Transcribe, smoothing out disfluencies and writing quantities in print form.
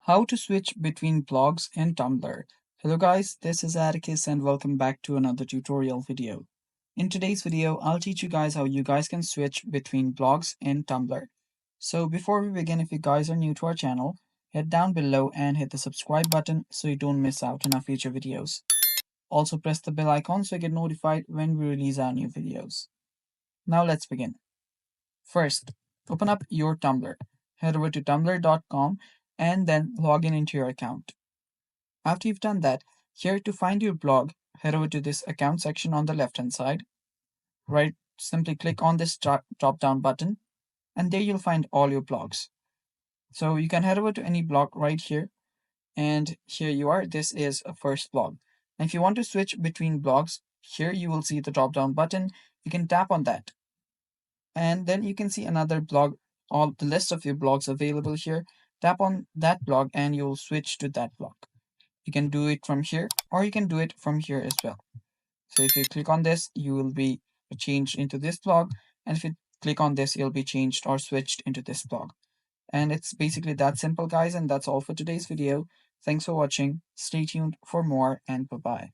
How to switch between blogs and Tumblr. Hello guys, this is Atticus and welcome back to another tutorial video. In today's video, I'll teach you guys how you guys can switch between blogs and Tumblr. So before we begin, if you guys are new to our channel, head down below and hit the subscribe button so you don't miss out on our future videos. Also press the bell icon so you get notified when we release our new videos. Now let's begin. First, open up your Tumblr. Head over to tumblr.com and then log in into your account. After you've done that, here to find your blog, head over to this account section on the left hand side. Right, simply click on this drop down button and there you'll find all your blogs. So you can head over to any blog right here, and here you are. This is a first blog. And if you want to switch between blogs, here you will see the drop down button. You can tap on that and then you can see another blog, all the list of your blogs available here. Tap on that blog and you'll switch to that blog. You can do it from here or you can do it from here as well. So if you click on this, you will be changed into this blog, and if you click on this, you'll be changed or switched into this blog. And it's basically that simple, guys, and that's all for today's video. Thanks for watching. Stay tuned for more, and bye-bye.